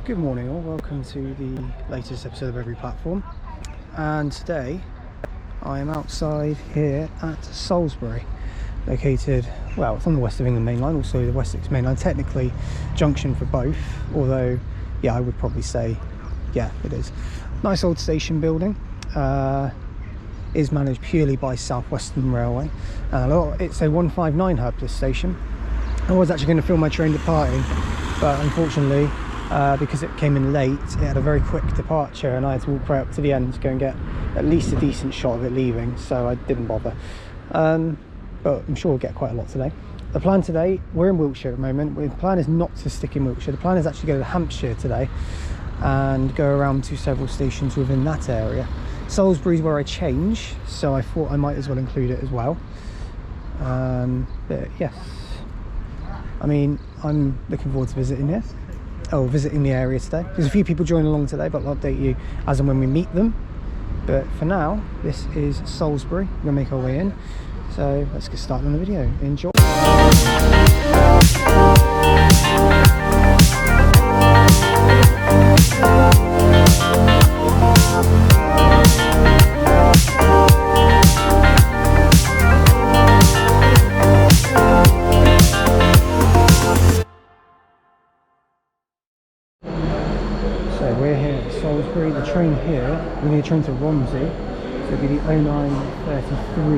Good morning all, welcome to the latest episode of Every Platform, and today I am outside here at Salisbury, located, well, it's on the West of England main line, also the Wessex main line, technically junction for both, although yeah, I would probably say yeah, it is. Nice old station building, is managed purely by South Western Railway. It's a 159 hub, this station. I was actually going to film my train departing, but unfortunately because it came in late, it had a very quick departure and I had to walk right up to the end to go and get at least a decent shot of it leaving, so I didn't bother. But I'm sure we'll get quite a lot today. The plan today, we're in Wiltshire at the moment. The plan is not to stick in Wiltshire. The plan is actually to go to Hampshire today and go around to several stations within that area. Salisbury's where I change, so I thought I might as well include it as well. But yes, I mean, I'm looking forward to visiting the area today. There's a few people joining along today, but I'll update you as and when we meet them. But for now, this is Salisbury. We're gonna make our way in, so let's get started on the video. Enjoy. The train here, we need a train to Romsey, so it'll be the 0933 we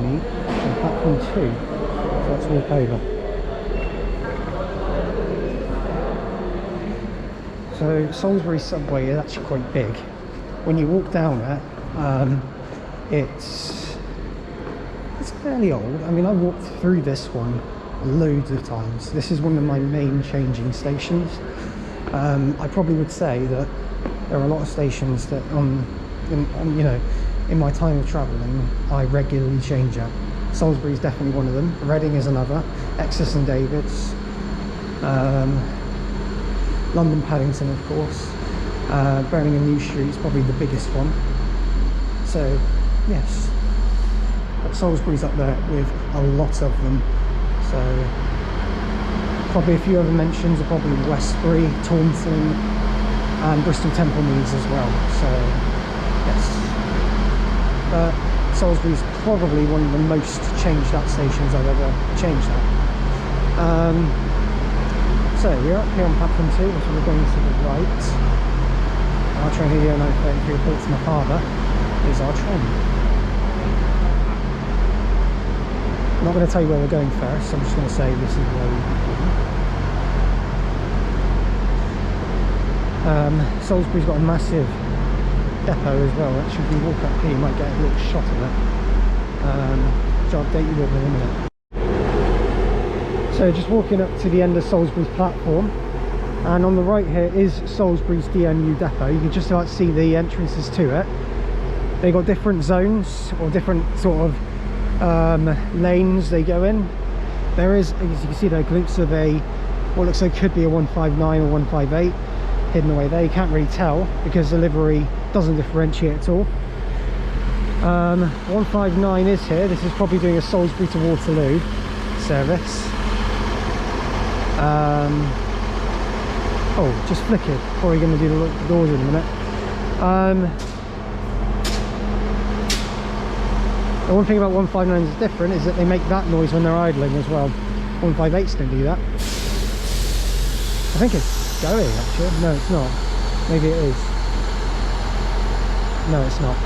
need, and platform 2, so let's walk over. So Salisbury subway is actually quite big. When you walk down it, it's fairly old. I mean, I walked through this one loads of times. This is one of my main changing stations. I probably would say that there are a lot of stations that in my time of travelling I regularly change at. Salisbury is definitely one of them. Reading is another. Exeter and Davids, London Paddington of course, Birmingham New Street is probably the biggest one. So yes, but Salisbury's up there with a lot of them. So probably a few other mentions are probably Westbury, Taunton, and Bristol Temple Meads as well. So yes, Salisbury's probably one of the most changed out stations I've ever changed at. So we're up here on platform 2, so we're going to the right. Our train here, 9:33, report to my father, is our train. I'm not going to tell you where we're going first, I'm just going to say this is where we're going. Salisbury's got a massive depot as well. Actually, if we walk up here you might get a little shot of it, which I'll update you with in a minute. So just walking up to the end of Salisbury's platform, and on the right here is Salisbury's DMU depot. You can just about see the entrances to it. They got different zones or different sort of lanes they go in. There is, as you can see there, a glimpse of what looks like could be a 159 or 158 hidden away there. You can't really tell because the livery doesn't differentiate at all. 159 is here. This is probably doing a Salisbury to Waterloo service. Oh, just flickered. Probably going to do the doors in a minute. The one thing about 159 is different is that they make that noise when they're idling as well. 158s don't do that. I think it's going actually. No, it's not. Maybe it is. No, it's not.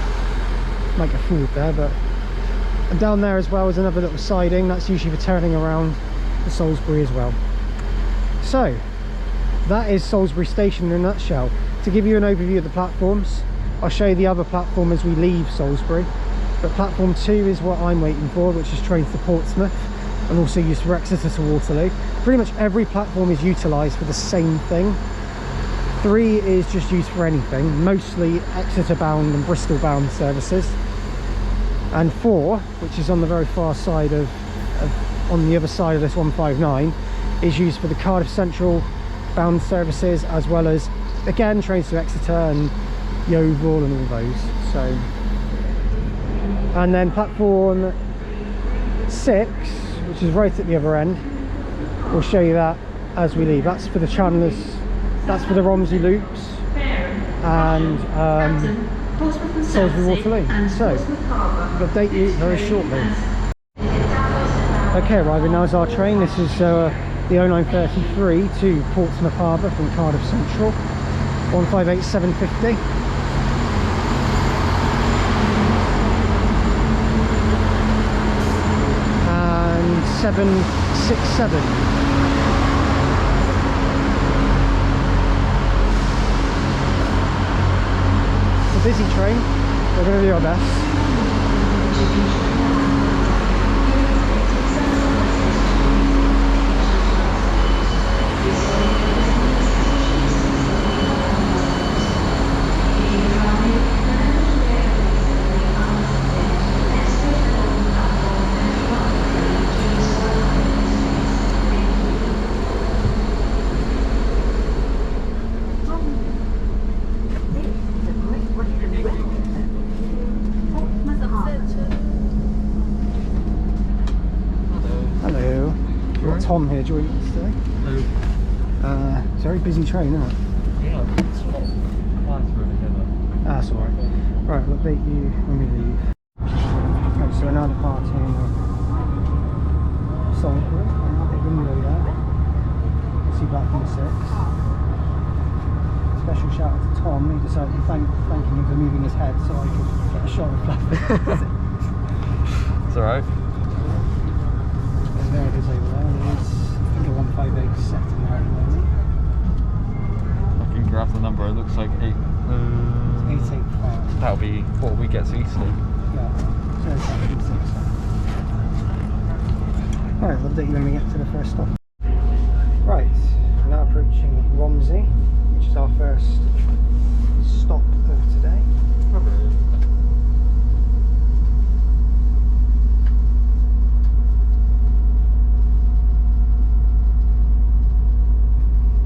Might get fooled there, but. And down there as well is another little siding. That's usually for turning around the Salisbury as well. So that is Salisbury Station in a nutshell. To give you an overview of the platforms, I'll show you the other platform as we leave Salisbury. But platform 2 is what I'm waiting for, which is trains to Portsmouth and also used for Exeter to Waterloo. Pretty much every platform is utilised for the same thing. 3 is just used for anything, mostly Exeter bound and Bristol bound services. And 4, which is on the very far side on the other side of this 159, is used for the Cardiff Central bound services, as well as again trains to Exeter and Yeovil and all those. So, and then platform 6, which is right at the other end, we'll show you that as we leave. That's for the Chandler's That's for the Romsey loops and Salisbury Waterloo. So we'll update you very shortly. Okay, arriving now is our train. This is the 0933 to Portsmouth Harbour from Cardiff Central. 158750. And 767. It's a busy train. We're going to do our best. Tom here joining us today. Hello. It's a very busy train, isn't it? Yeah, it's a lot of plans for it together. That's alright. Right, we'll update you when we leave. Right, so we're now departing Salisbury. I'm out the window there. You see back from the 6. Special shout out to Tom. He decided to thank him for moving his head so I could get a shot of Fluffy. It's alright. There it is over there. It is, I think, a 158 set in there at the moment. I can grab the number. It looks like 885. That'll be what we get to Eastleigh. Yeah, so it's like 867. Alright, we'll update you when we get to the first stop. Right, we're now approaching Romsey, which is our first stop of today.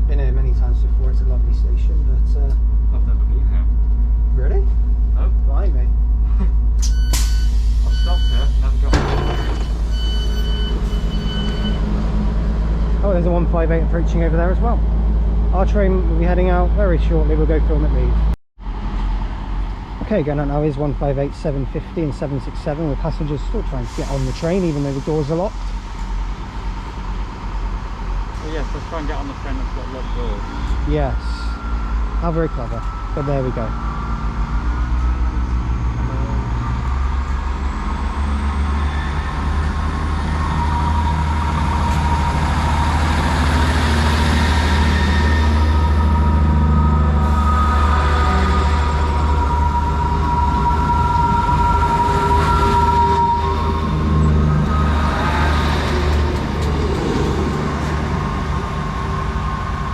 Been here many times before. It's a lovely station, but I've never been here. really? No. Why, mate? I've stopped here, never got Oh, there's a 158 approaching over there as well. Our train will be heading out very shortly. We'll go film at leave. Okay, going out now is 158, 750 and 767 with passengers still trying to get on the train even though the doors are locked. Well, yes, let's try and get on the train that's got locked doors. Yes, how very clever, but there we go.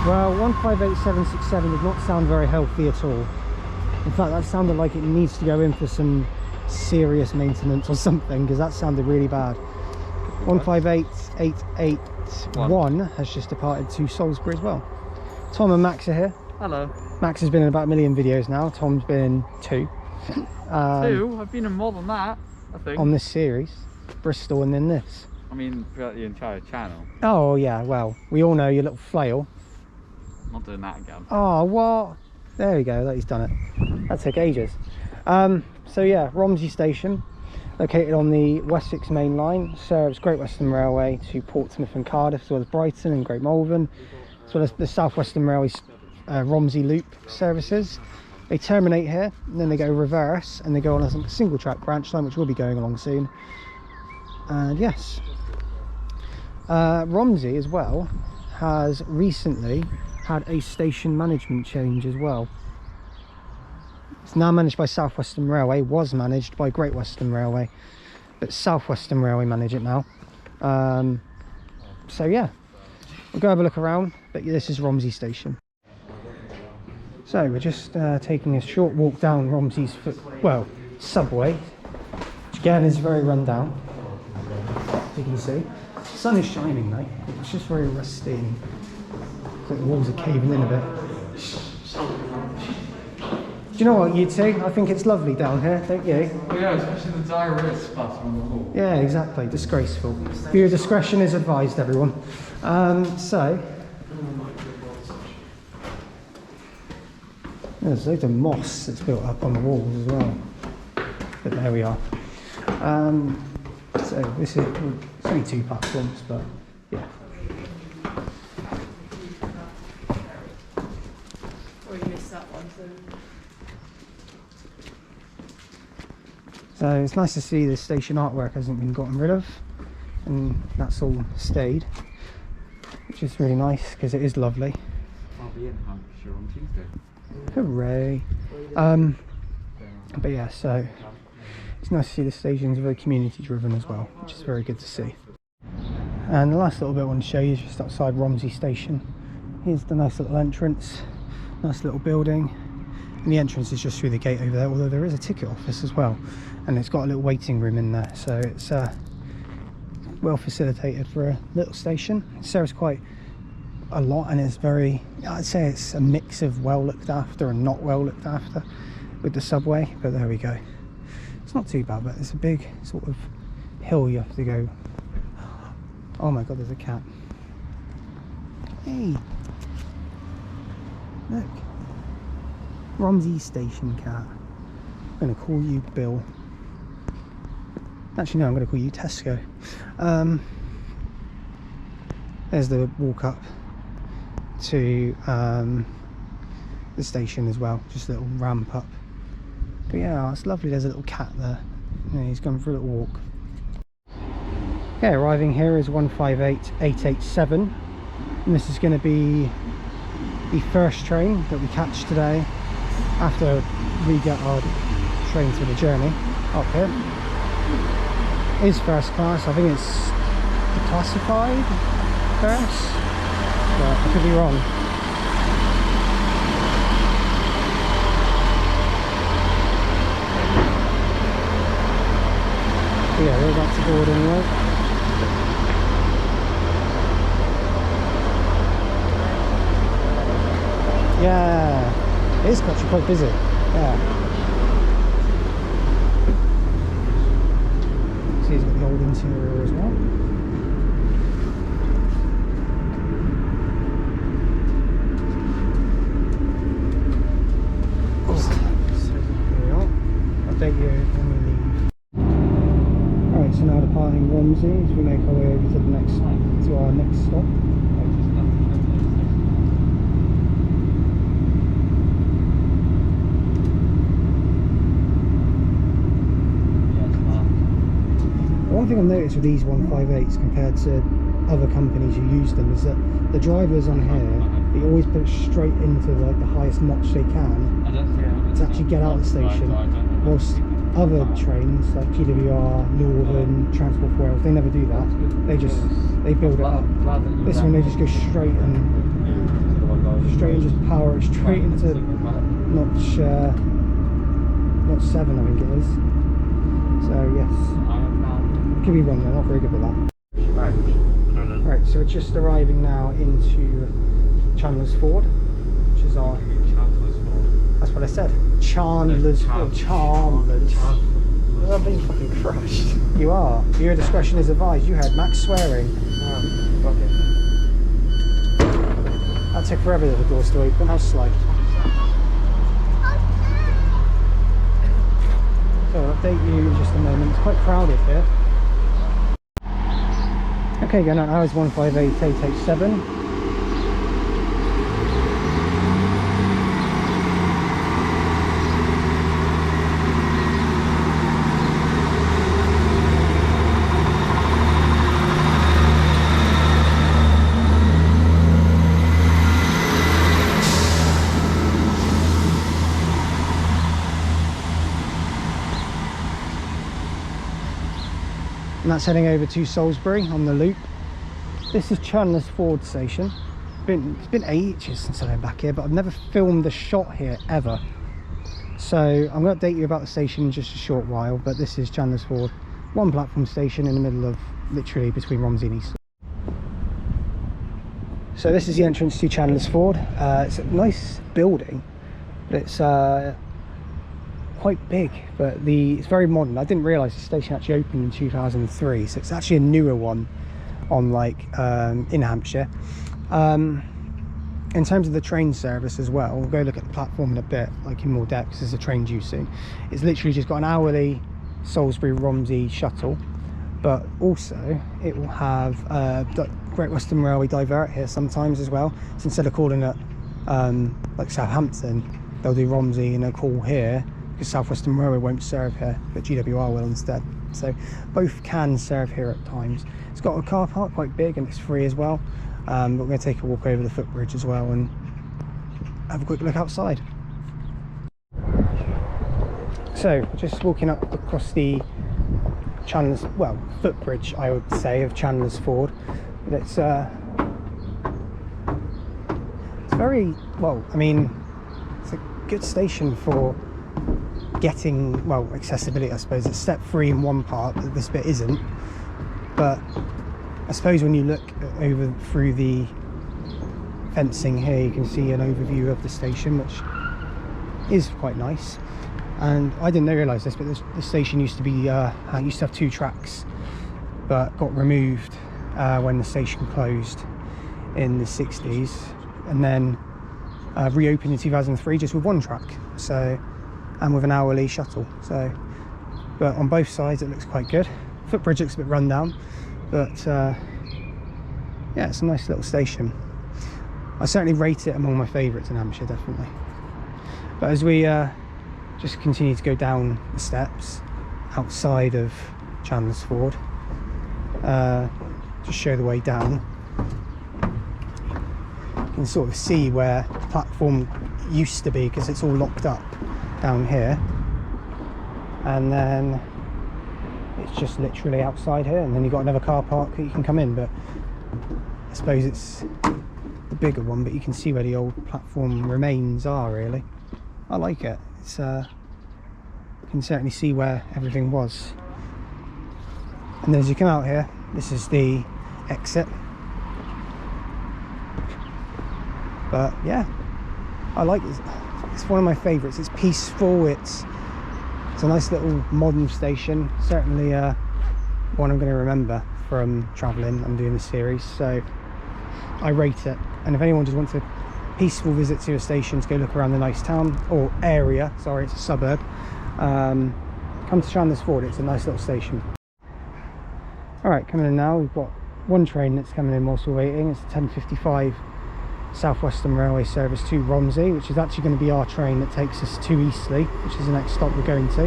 Well, 158767 did not sound very healthy at all. In fact, that sounded like it needs to go in for some serious maintenance or something, because that sounded really bad. 158881 has just departed to Salisbury as well. Tom and Max are here. Hello. Max has been in about a million videos now. Tom's been in 2. 2? I've been in more than that, I think. On this series. Bristol and then this. I mean, throughout the entire channel. Oh yeah, well, we all know your little flail. I'm not doing that again. Oh, what? There we go, he's done it. That took ages. So yeah, Romsey Station, located on the Wessex main line, serves Great Western Railway to Portsmouth and Cardiff, as well as Brighton and Great Malvern, as well as the South Western Railway's Romsey Loop services. They terminate here, and then they go reverse, and they go on a single track branch line, which will be going along soon. And yes, Romsey as well has recently had a station management change as well. It's now managed by South Western Railway, was managed by Great Western Railway, but South Western Railway manage it now. So yeah, we'll go have a look around, but this is Romsey Station. So we're just taking a short walk down Romsey's subway, which again is very run down, as you can see. The sun is shining though, it's just very rusty and the walls are caving in a bit. Do you know what, you two? I think it's lovely down here, don't you? Oh yeah, especially the diarrhea splatter on the wall. Yeah, exactly. Disgraceful. Viewer discretion is advised, everyone. So There's loads of moss that's built up on the walls as well. But there we are. So this is, it's only 2 platforms, but yeah. Or you missed that one, So it's nice to see the station artwork hasn't been gotten rid of, and that's all stayed, which is really nice because it is lovely. I'll be in Hampshire on Tuesday. Hooray! But yeah, so it's nice to see the station's very community driven as well, which is very good to see. And the last little bit I want to show you is just outside Romsey Station. Here's the nice little entrance, nice little building, and the entrance is just through the gate over there, although there is a ticket office as well, and it's got a little waiting room in there, so it's well facilitated for a little station. It serves quite a lot, and it's very, I'd say it's a mix of well looked after and not well looked after with the subway, but there we go. It's not too bad, but it's a big sort of hill you have to go. Oh my god, there's a cat. Hey, look, Romsey Station cat. I'm going to call you Bill. Actually no, I'm going to call you Tesco. There's the walk up to the station as well, just a little ramp up. But yeah, it's lovely. There's a little cat there. Yeah, he's gone for a little walk. Okay, arriving here is 158887, and this is going to be the first train that we catch today after we get our train through the journey up here. It is first class. I think it's classified first, but I could be wrong. But yeah, we're about to board anyway. Yeah, it is actually quite busy. Yeah. See, he's got the old interior as well. There we are. Update you when we leave. Alright, so now departing Romsey as we make our way over to our next stop. One thing I've noticed with these 158s compared to other companies who use them is that the drivers on here, they always put it straight into like the highest notch they can to actually get out of the station, whilst other trains like GWR, Northern, Transport for Wales, they never do that. They build it up. This one they just go straight and just power it straight into notch 7, I think it is. So yes. Could be wrong, they're not very good at that. Right, so we're just arriving now into Chandler's Ford, which is our... That's what I said. Chandler's Ford. Chandler's. I'm being fucking crushed. You are. Your discretion is advised. You heard Max swearing. That took forever for the doors to open. How slow. So I'll update you in just a moment. It's quite crowded here. Okay, going on hours 158887. And that's heading over to Salisbury on the loop. This is Chandler's Ford station. It's been ages since I've been back here, but I've never filmed a shot here ever. So I'm going to update you about the station in just a short while, but this is Chandler's Ford, one platform station in the middle of, literally between Romsey and Eastleigh. So this is the entrance to Chandler's Ford. It's a nice building, but it's quite big, but it's very modern. I didn't realise the station actually opened in 2003, so it's actually a newer one on in Hampshire. in terms of the train service as well, we'll go look at the platform in a bit, like in more depth, because there's a train due soon. It's literally just got an hourly Salisbury-Romsey shuttle, but also it will have Great Western Railway divert here sometimes as well. So instead of calling it like Southampton, they'll do Romsey and they'll call here, because South Western Railway won't serve here, but GWR will instead. So both can serve here at times. It's got a car park quite big and it's free as well. But we're going to take a walk over the footbridge as well and have a quick look outside. So just walking up across the Chandler's, well, footbridge I would say, of Chandler's Ford. But it's very, well, I mean, it's a good station for getting, well, accessibility I suppose. It's step free in one part, but this bit isn't. But I suppose when you look over through the fencing here, you can see an overview of the station, which is quite nice. And I didn't realise this, but the station used to be used to have 2 tracks, but got removed when the station closed in the 60s, and then reopened in 2003 just with 1 track, so, and with an hourly shuttle. So, but on both sides it looks quite good. Footbridge looks a bit run down, but yeah, it's a nice little station. I certainly rate it among my favourites in Hampshire, definitely. But as we just continue to go down the steps outside of Chandler's Ford, just show the way down, you can sort of see where the platform used to be, because it's all locked up down here, and then it's just literally outside here, and then you've got another car park that you can come in. But I suppose it's the bigger one, but you can see where the old platform remains are, really. I like it. It's you can certainly see where everything was. And then as you come out here, this is the exit. But yeah, I like it. It's one of my favourites. It's peaceful, it's a nice little modern station, certainly one I'm going to remember from travelling. I'm doing this series, so I rate it. And if anyone just wants a peaceful visit to a station to go look around the nice town, or area, sorry, it's a suburb, come to Chandler's Ford. It's a nice little station. Alright, coming in now, we've got one train that's coming in whilst we're waiting. It's the 10:55 South Western Railway service to Romsey, which is actually going to be our train that takes us to Eastleigh, which is the next stop we're going to.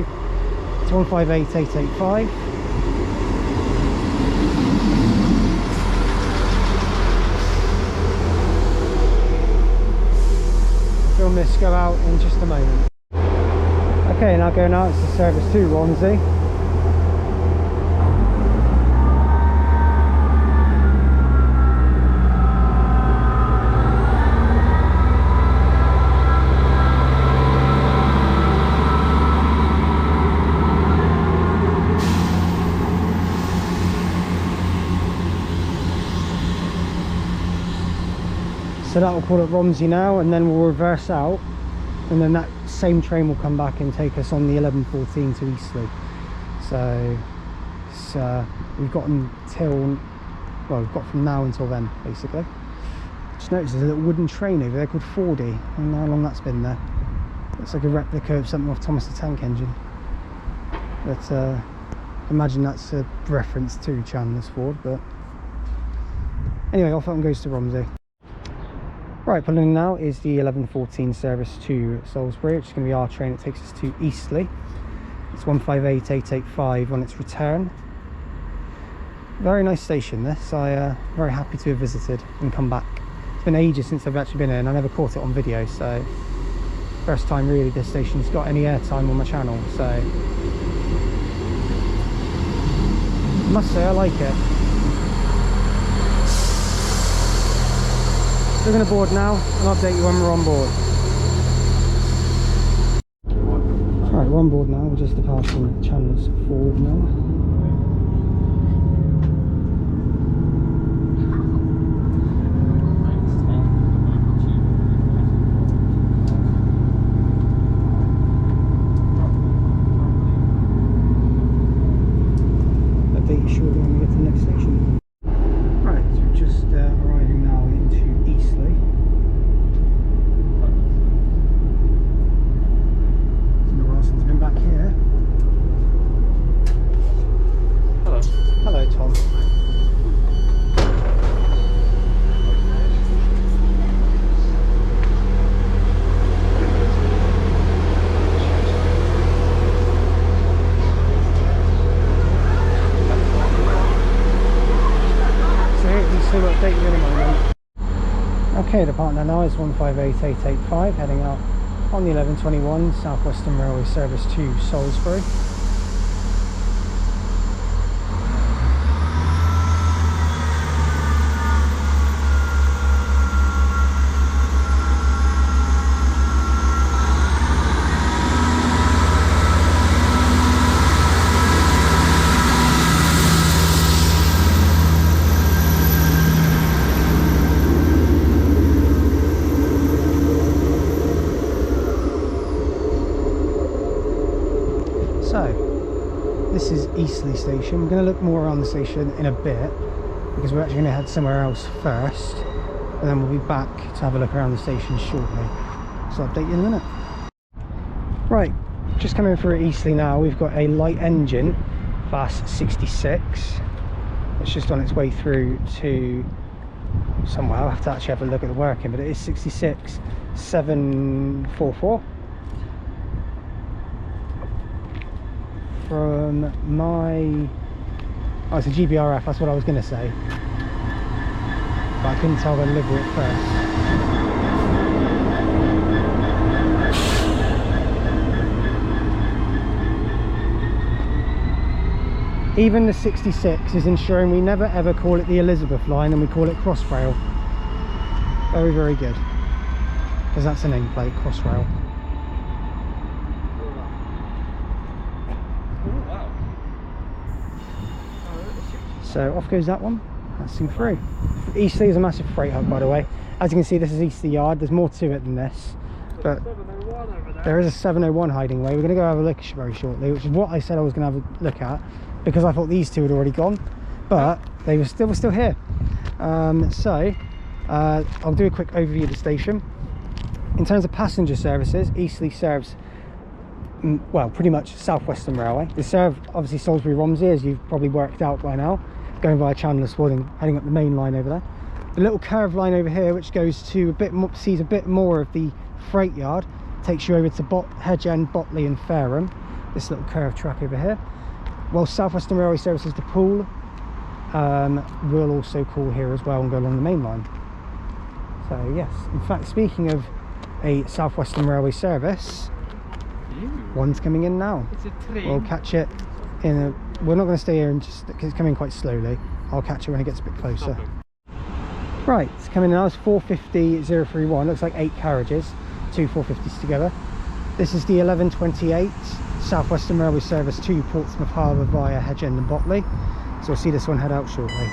It's 158885. Film this go out in just a moment. Okay, now going out, it's the service to Romsey. So that will call it Romsey now, and then we'll reverse out, and then that same train will come back and take us on the 11:14 to Eastleigh. So it's, we've got until, well, we've got from now until then, basically. Just noticed there's a little wooden train over there called 4D. I don't know how long that's been there. Looks like a replica of something off Thomas the Tank Engine. But imagine that's a reference to Chandler's Ford. But anyway, off that one goes to Romsey. Right, pulling in now is the 11:14 service to Salisbury, which is going to be our train that takes us to Eastleigh. It's 158885 on its return. Very nice station this. I'm very happy to have visited and come back. It's been ages since I've actually been here, and I never caught it on video, so first time really this station's got any airtime on my channel, so I must say I like it. We're going to board now and update you when we're on board. Alright, we're on board now. We're just departing Chandler's Ford now. Update you shortly when we get to the next station. Right, so we're just arriving now into Eastleigh. Okay, the partner now is 158885, heading out on the 1121 South Western Railway service to Salisbury. So, this is Eastleigh station. We're going to look more around the station in a bit because we're actually going to head somewhere else first, and then we'll be back to have a look around the station shortly. So I'll update you in a minute. Right, just coming through Eastleigh now. We've got a light engine, class 66. It's just on its way through to somewhere. I'll have to actually have a look at the working, but it is 66744. From my, oh, it's a GBRF, that's what I was going to say, but I couldn't tell the livery at first. Even the 66 is ensuring we never ever call it the Elizabeth line and we call it Crossrail. Very, very good, because that's a nameplate, Crossrail. So off goes that one, passing through. Eastleigh is a massive freight hub, by the way. As you can see, this is Eastleigh Yard. There's more to it than this, but there is a 701 hiding away. We're going to go have a look very shortly, which is what I said I was going to have a look at, because I thought these two had already gone, but they were still here. I'll do a quick overview of the station. In terms of passenger services, Eastleigh serves, well, pretty much South Western Railway. They serve obviously Salisbury Romsey, as you've probably worked out by now, going via Chandler Swanwick, heading up the main line over there. The little curved line over here, which goes to a bit more, sees a bit more of the freight yard, takes you over to Hedge End, Botley and Fareham. This little curved track over here. Well, South Western Railway services to Poole will also call here as well and go along the main line. So yes, in fact, speaking of a South Western Railway service, one's coming in now. It's a train. We'll catch it in a, we're not going to stay here and just because it's coming quite slowly. I'll catch it when it gets a bit closer. Right, it's coming now. It's 450-031. Looks like 8 carriages, 2 450s together. This is the 1128 South Western Railway service to Portsmouth Harbour via Hedge End and Botley. So we'll see this one head out shortly.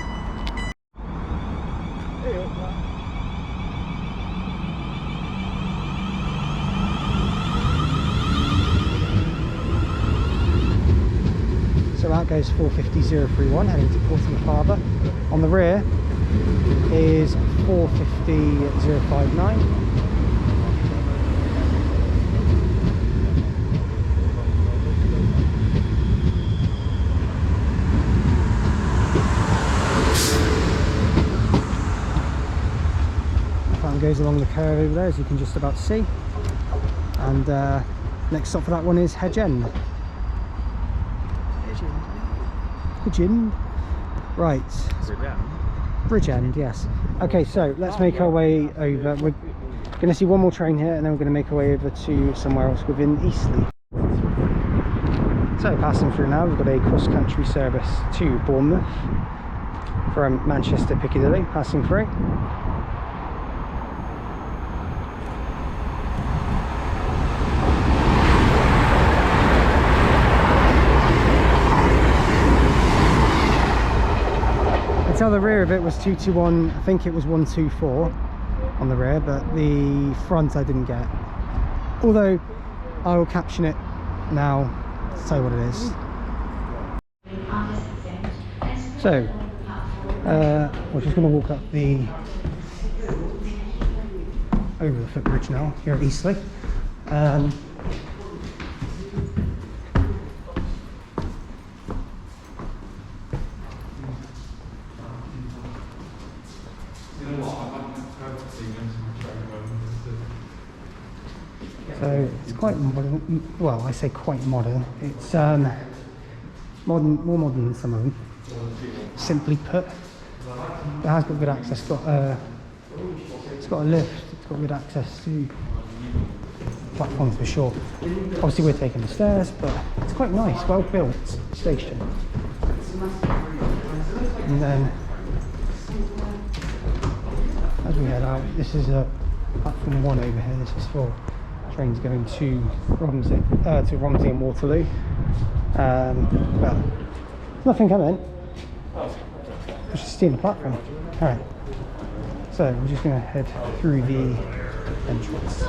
So out goes 450-031 heading to Portsmouth Harbour. On the rear is 450-059. That goes along the curve over there, as you can just about see. And next stop for that one is Hedge End. Hedge End. Right. Bridge End, yes. Okay, so let's make our way over. We're going to see one more train here, and then we're going to make our way over to somewhere else within Eastleigh. So passing through now, we've got a cross-country service to Bournemouth from Manchester Piccadilly, passing through. Until the rear of it was 221, I think it was 124 on the rear, but the front I didn't get. Although I will caption it now to tell you what it is. So, we're just going to walk up the over the footbridge now here at Eastleigh. So it's quite modern. Well, I say quite modern. It's modern, more modern than some of them. Simply put, it has got good access. Got some got a lift, it's got good access to platforms for sure. Obviously we're taking the stairs, but it's quite nice, well built station. And then as we head out, this is a platform 1 over here. This is for trains going to Romsey and Waterloo. Well, nothing coming. It's just stealing the platform. Alright. So we're just going to head through the entrance.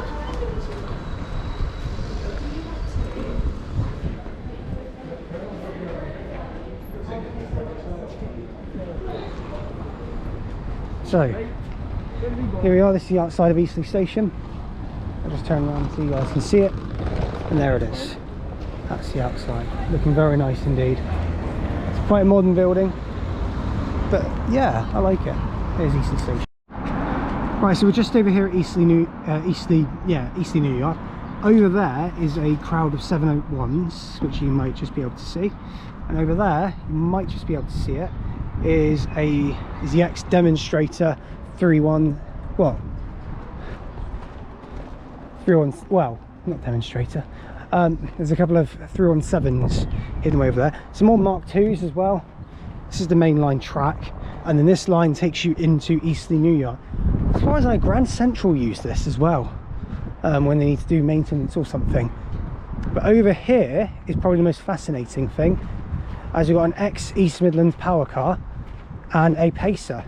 So here we are, this is the outside of Eastleigh Station. I'll just turn around so you guys can see it. And there it is. That's the outside. Looking very nice indeed. It's quite a modern building. But yeah, I like it. There's Eastleigh Station. Right, so we're just over here at Eastleigh, New Yard. Over there is a crowd of 701s, which you might just be able to see. And over there, you might just be able to see it, is the ex-demonstrator 3-1, well, not demonstrator. There's a couple of 317s hidden away over there. Some more Mark IIs as well. This is the main line track, and then this line takes you into Eastleigh New Yard. As far as I know, Grand Central use this as well, when they need to do maintenance or something. But over here is probably the most fascinating thing, as we've got an ex-East Midlands power car and a pacer,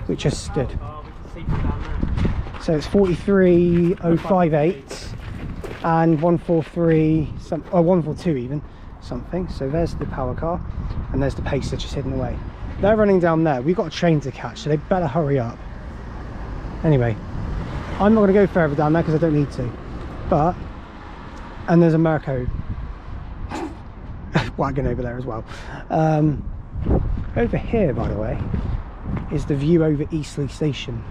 which has stood. So it's 43058 and 143, 142 even, something. So there's the power car and there's the pacer just hidden away. They're running down there. We've got a train to catch, so they better hurry up. Anyway, I'm not going to go further down there because I don't need to. But, and there's a Merco wagon over there as well. Over here, by the way, is the view over Eastleigh Station.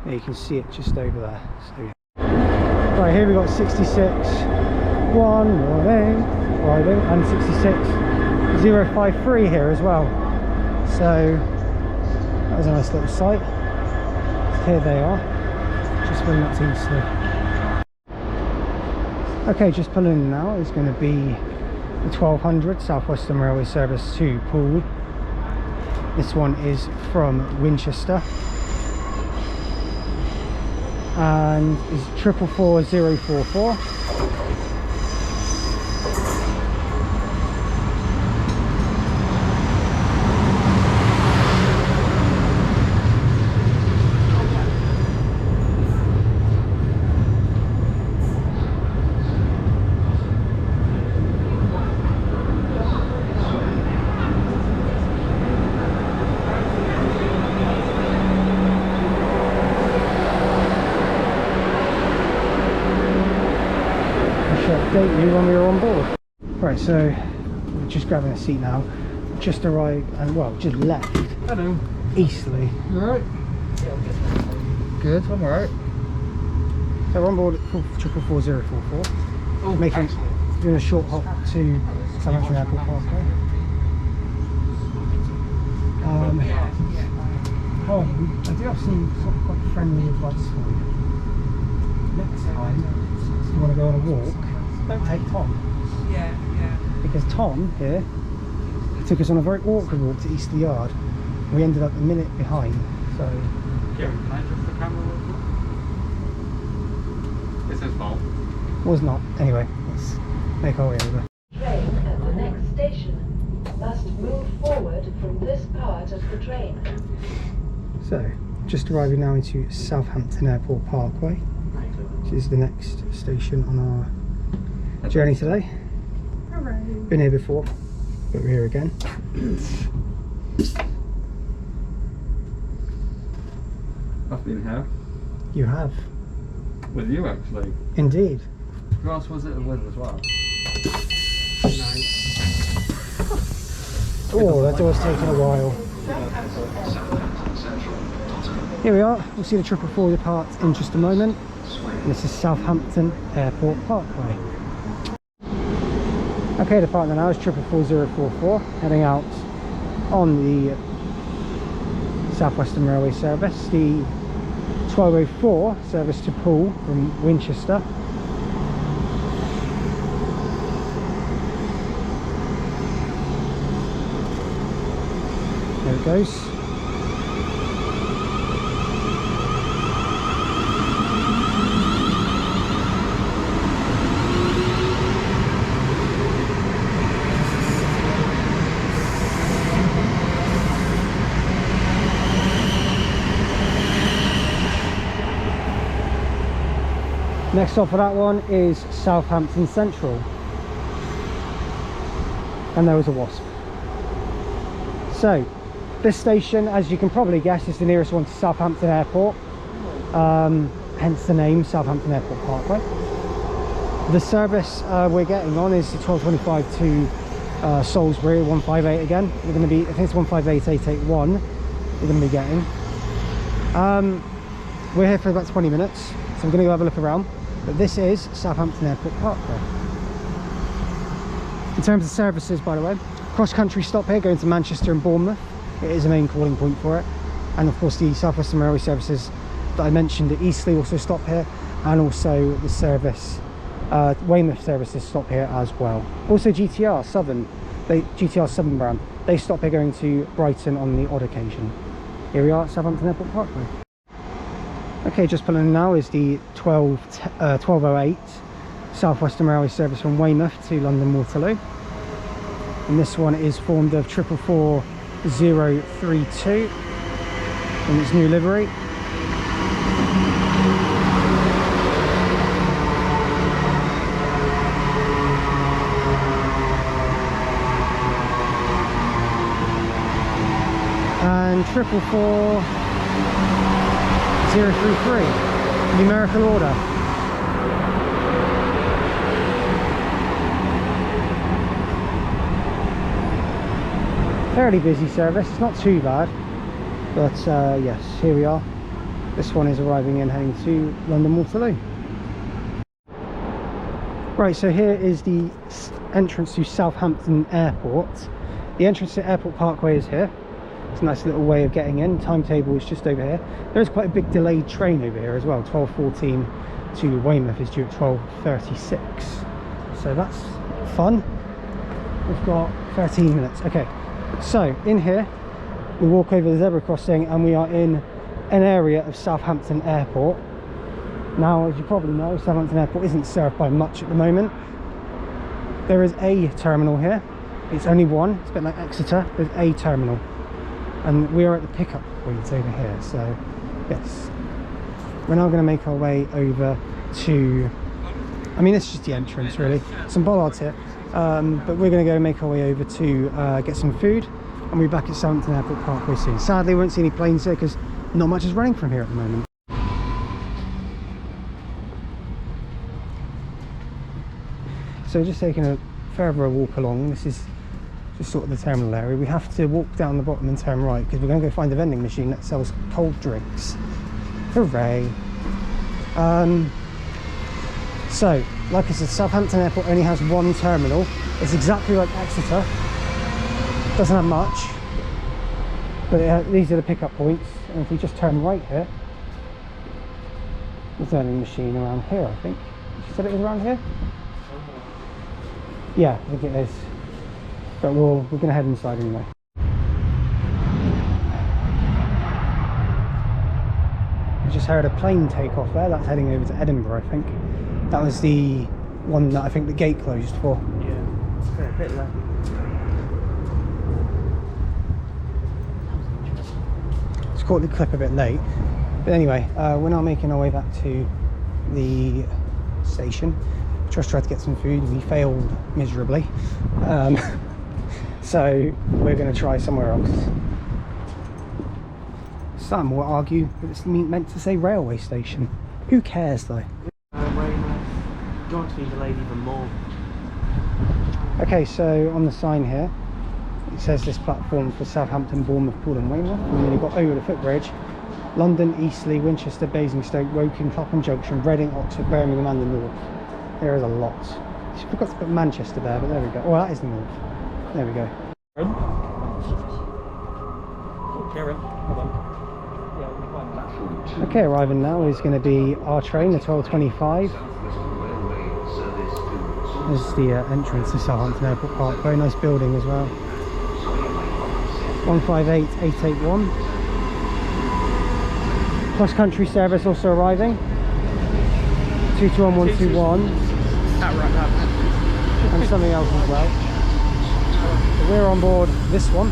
There, you can see it just over there. So, yeah. Right, here we got 66 118 arriving and 66 053 here as well. So that was a nice little site. Here they are, just pulling up to Eastleigh. Okay, just pulling in now is going to be the 1200 South Western Railway service to Poole. This one is from Winchester and is 444044. Update you when we were on board. Right, so we're just grabbing a seat now. Just arrived and just left. Hello. Eastleigh. You alright? Good, I'm alright. So we're on board at 444044. Oh, doing a short hop to Hampshire Airport Parkway. I do have some sort of quite friendly advice for you. Next time, if you want to go on a walk, don't take Tom. Yeah. Because Tom here took us on a very awkward walk to Eastleigh Yard. We ended up a minute behind, so... Yeah, can I adjust the camera real quick? It's his fault. Was not. Anyway, let's make our way over. Train at the next station must move forward from this part of the train. So, just arriving now into Southampton Airport Parkway, which is the next station on our journey today. Hooray. Been here before, but we're here again. I've been here. You have. With you, actually. Indeed. Who else was it with as well? Oh, that door's taking a while. Here we are. We'll see the 444 depart in just a moment. And this is Southampton Airport Parkway. Okay, the partner now is 444044, heading out on the South Western Railway service. The 1204 service to Poole from Winchester. There it goes. Next stop for that one is Southampton Central. And there was a wasp. So, this station, as you can probably guess, is the nearest one to Southampton Airport. Hence the name, Southampton Airport Parkway. The service we're getting on is the 1225 to Salisbury, 158 again. We're going to be, I think it's 158881 we're going to be getting. We're here for about 20 minutes, so I'm going to go have a look around. But this is Southampton Airport Parkway. In terms of services, by the way, cross-country stop here going to Manchester and Bournemouth. It is a main calling point for it. And of course the South Western Railway services that I mentioned at Eastleigh also stop here, and also the service Weymouth services stop here as well. Also GTR Southern, GTR Southern brand, they stop here going to Brighton on the odd occasion. Here we are at Southampton Airport Parkway. Okay, just pulling in now is the 1208 South Western Railway service from Weymouth to London Waterloo. And this one is formed of 444032 in its new livery. And 444033, numerical order. Fairly busy service, it's not too bad, but yes, here we are. This one is arriving and heading to London Waterloo. Right, so here is the entrance to Southampton Airport. The entrance to Airport Parkway is here. It's a nice little way of getting in. Timetable is just over here. There is quite a big delayed train over here as well. 12:14 to Weymouth is due at 12:36. So that's fun. We've got 13 minutes. Okay, so in here we walk over the zebra crossing and we are in an area of Southampton Airport. Now, as you probably know, Southampton Airport isn't served by much at the moment. There is a terminal here. It's only one. It's a bit like Exeter. There's a terminal. And we are at the pickup point over here, so yes, we're now going to make our way over to, I mean, it's just the entrance really, some bollards here, but we're going to go make our way over to get some food, and we'll be back at Southampton Airport Parkway soon. Sadly, we won't see any planes here because not much is running from here at the moment. So just taking a further walk along, this is just sort of the terminal area. We have to walk down the bottom and turn right because we're going to go find a vending machine that sells cold drinks. Hooray! So, like I said, Southampton Airport only has one terminal. It's exactly like Exeter. Doesn't have much, but these are the pickup points. And if we just turn right here, there's a vending machine around here, I think. You said it was around here? Yeah, I think it is. But we're going to head inside anyway. I just heard a plane take off there. That's heading over to Edinburgh, I think. That was the one that I think the gate closed for. Yeah, a bit late. It's caught the clip a bit late. But anyway, we're now making our way back to the station. Just tried to get some food. We failed miserably. So we're going to try somewhere else. Some will argue that it's meant to say railway station. Who cares though? Weymouth. Don't want to be delayed even more. Okay, so on the sign here it says this platform for Southampton, Bournemouth, Poole and Weymouth. And then you've got over the footbridge London, Eastleigh, Winchester, Basingstoke, Woking, Clapham Junction, Reading, Oxford, Birmingham and the North. There is a lot. I forgot to put Manchester there, but there we go. Oh, that is the North. There we go. Karen, hold on. Yeah, we'll find that. Okay, arriving now is going to be our train, the 12:25. This is the entrance to Southampton Airport Park. Very nice building as well. 158881. Cross country service also arriving. 221121. And something else as well. So we're on board this one.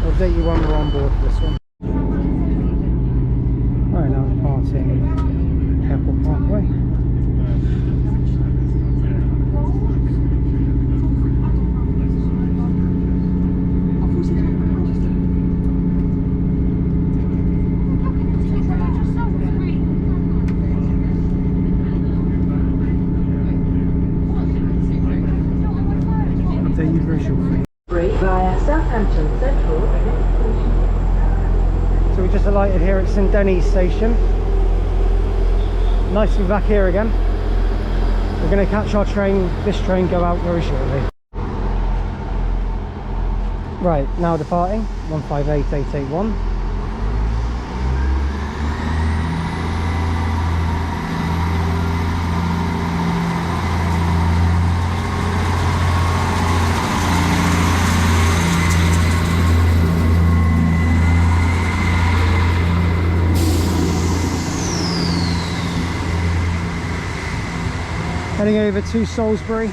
I'll update you when we're on board for this one. Right, now departing Airport Parkway. Update you very shortly. Via Southampton Central. So we just alighted here at St Denis station. Nice to be back here again. We're going to catch our train, this train go out very shortly. Right, now departing, 158881. Heading over to Salisbury.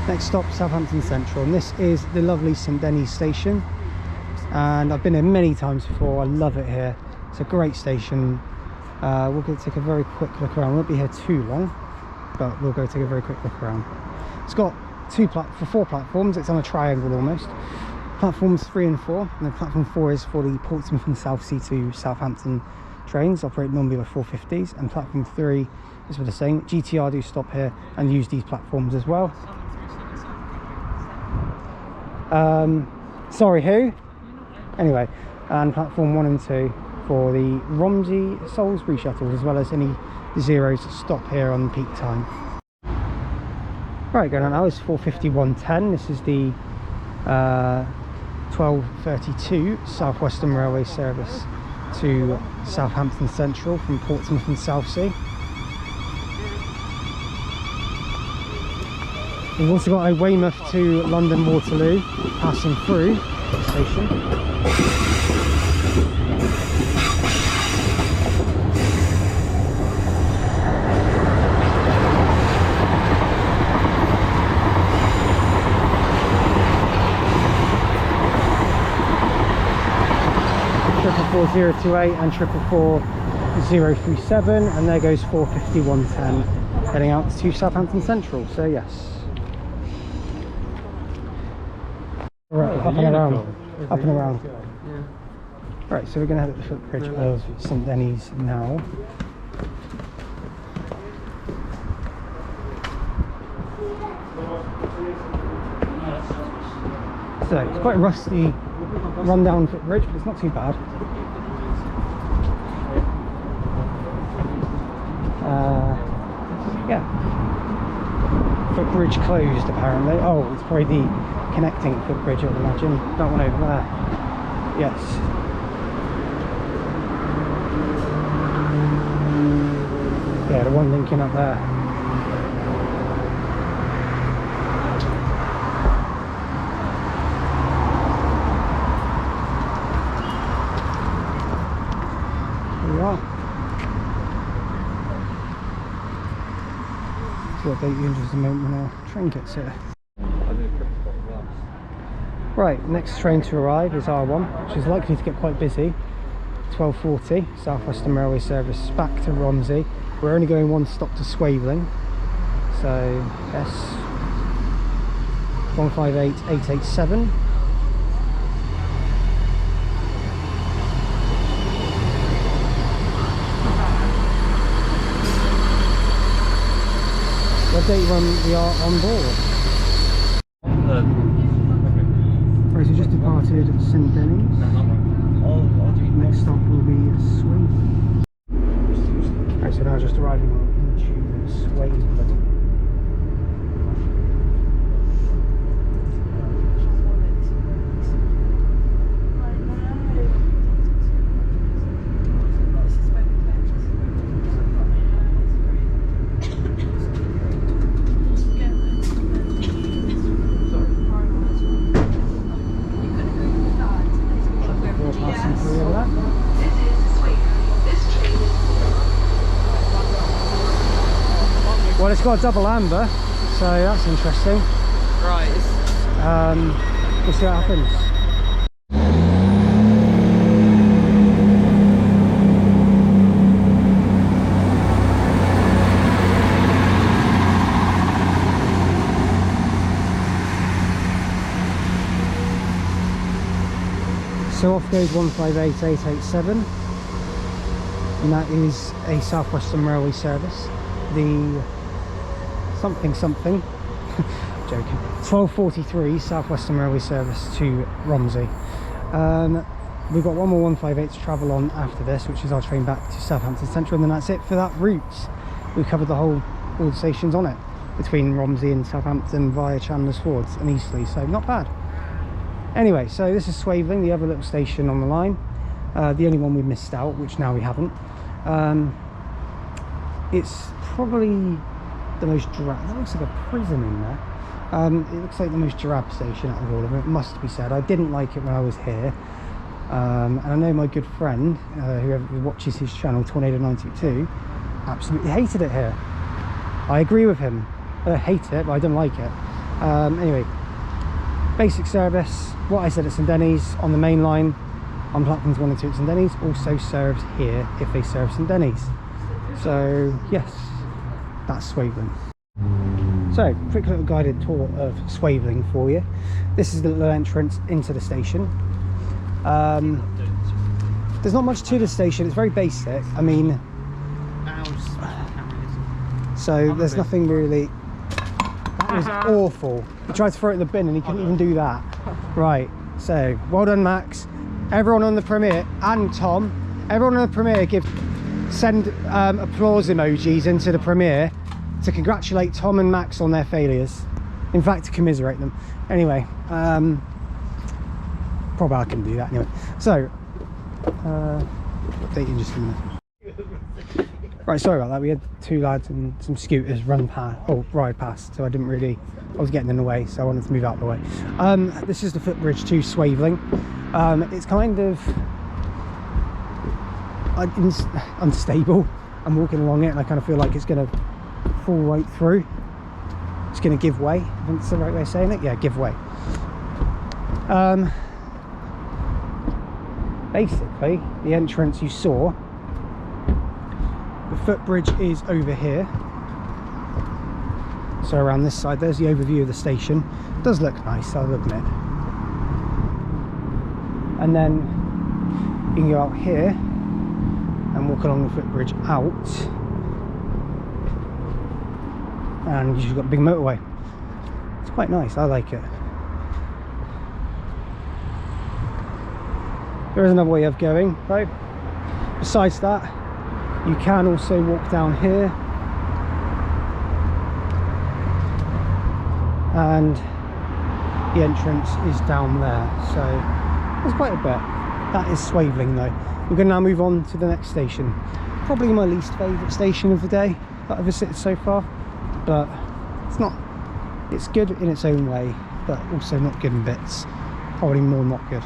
Next stop, Southampton Central, and this is the lovely St Denis station. And I've been here many times before. I love it here. It's a great station. We'll go take a very quick look around. We won't be here too long, but we'll go take a very quick look around. It's got four platforms. It's on a triangle almost. Platforms 3 and 4, and then platform 4 is for the Portsmouth and Southsea to Southampton trains, operate normally by 450s, and platform 3 is for the same. GTR do stop here and use these platforms as well. Sorry, who? Anyway, and platform 1 and 2 for the Romsey Salisbury shuttles, as well as any zeros that stop here on peak time. Right, going on now is 45110. This is the 1232 South Western Railway service to Southampton Central from Portsmouth and Southsea. We've also got a Weymouth to London Waterloo passing through the station. Triple 4028 and 444037, and there goes 45110 heading out to Southampton Central. So yes. Right, up and around. Up and around. Yeah. Right, so we're going to head up the footbridge of St Denis now. So it's quite a rusty, run-down footbridge, but it's not too bad. Yeah. Footbridge closed apparently. Oh, it's probably the connecting footbridge, I'd imagine. That one over there. Yes. Yeah, the one linking up there. There we are. So I'll update you in just a moment when our train gets here. Right, next train to arrive is R1, which is likely to get quite busy. 1240 South Western Railway service back to Romsey. We're only going one stop to Swanwick, so yes. 158887. What date when we are on board? Right, so just departed St Denis. Next stop will be Swanwick. Right, so now just arriving into Swanwick. it's got a double amber, so that's interesting. Right. We'll see what happens. So off goes 158887, and that is a South Western Railway service. The something joking, 1243 South Western Railway service to Romsey. We've got one more 158 to travel on after this, which is our train back to Southampton Central, and then that's it for that route. We covered all the stations on it between Romsey and Southampton via Chandler's Fords and Eastleigh, so not bad. Anyway, so this is Swanwick, the other little station on the line, the only one we missed out, which now we haven't. It's probably the most drab. That looks like a prison in there. It looks like the most drab station out of all of them, it must be said. I didn't like it when I was here, and I know my good friend, whoever watches his channel, Tornado922, absolutely hated it here. I agree with him. I don't hate it, but I don't like it. Anyway, basic service, what I said at St Denny's on the main line, on platforms 1 and 2 at St Denny's, also serves here if they serve St Denny's. So yes, that's Swanwick. So, quick little guided tour of Swanwick for you. This is the little entrance into the station. There's not much to the station, it's very basic. I mean, so there's nothing really. That was awful. He tried to throw it in the bin and he couldn't even do that. Right, so well done, Max. Everyone on the premiere, and Tom, everyone on the premiere send applause emojis into the premiere to congratulate Tom and Max on their failures. In fact, to commiserate them. Anyway, probably I can do that anyway. So, update in just a minute. Right, sorry about that. We had two lads and some scooters ride past, so I was getting in the way, so I wanted to move out of the way. This is the footbridge to Swanwick. It's kind of unstable. I'm walking along it and I kind of feel like it's going to fall right through. It's going to give way. I think that's the right way of saying it. Yeah, give way. Basically, the entrance you saw, the footbridge is over here. So around this side, there's the overview of the station. It does look nice, I'll admit. And then you can go out here and walk along the footbridge out, and you've got a big motorway. It's quite nice, I like it. There is another way of going though. Besides that, you can also walk down here, and the entrance is down there, so there's quite a bit. That is Swanwick though. We're going to now move on to the next station. Probably my least favourite station of the day that I've visited so far, but it's good in its own way, but also not good in bits. Probably more not good.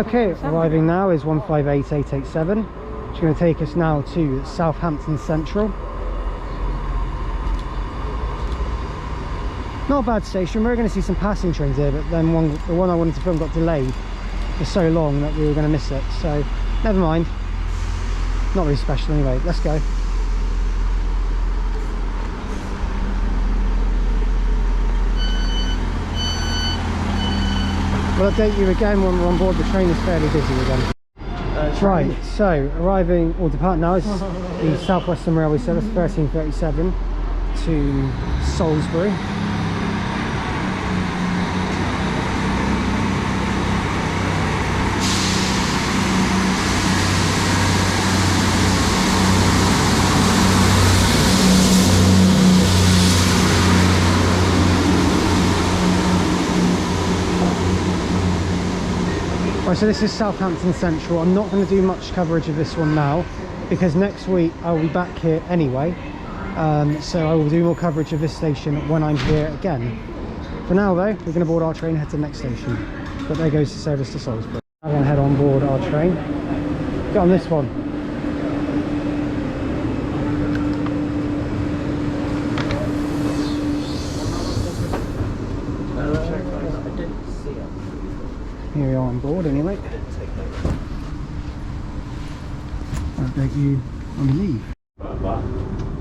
Okay, arriving now is 158887. It's going to take us now to Southampton Central. Not a bad station. We're going to see some passing trains here, but then the one I wanted to film got delayed for so long that we were going to miss it, so never mind. Not really special anyway. Let's go. We'll update you again when we're on board. The train is fairly busy again. Right, so arriving or departing now is the South Western Railway service 1337 to Salisbury. Right, so this is Southampton Central. I'm not going to do much coverage of this one now because next week I'll be back here anyway, so I will do more coverage of this station when I'm here again. For now though, we're going to board our train and head to the next station. But there goes the service to Salisbury. I'm going to head on board our train. Get on this one. here we are on board anyway. I'll update you on the leave.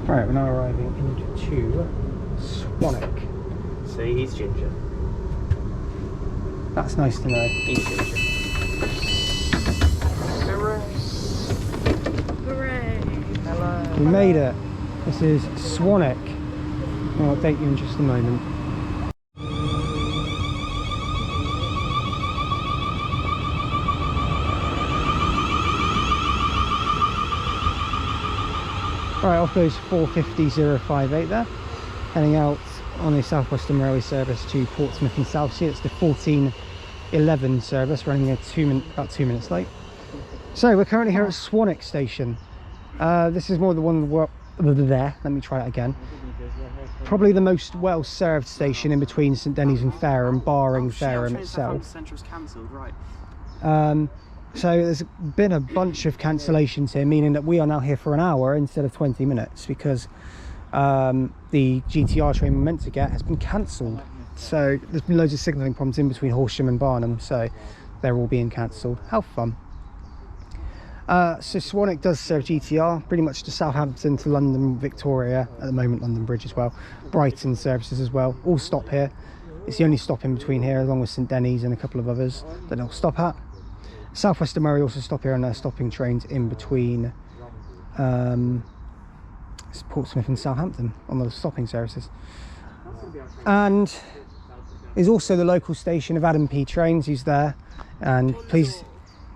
Right, we're now arriving into Swanwick. See, he's ginger. That's nice to know. He's ginger. Hooray! Hello. We made it. This is Swanwick. I'll update you in just a moment. Right, off goes 450.058 there, heading out on the South Western Railway service to Portsmouth and Southsea. It's the 14:11 service, running about 2 minutes late. So we're currently here at Swanwick station. This is more the one there. Let me try that again. Probably the most well-served station in between St Denis and Fareham, barring Fareham itself. Central's cancelled, right? So there's been a bunch of cancellations here, meaning that we are now here for an hour instead of 20 minutes because the GTR train we're meant to get has been cancelled. So there's been loads of signalling problems in between Horsham and Barnham, so they're all being cancelled. How fun. So Swanwick does serve GTR pretty much to Southampton, to London, Victoria, at the moment London Bridge as well, Brighton services as well, all stop here. It's the only stop in between here, along with St Denis and a couple of others that they'll stop at. South Western Railway also stop here, and they're stopping trains in between Portsmouth and Southampton on those stopping services. And is also the local station of Adam P Trains, who's there, and please,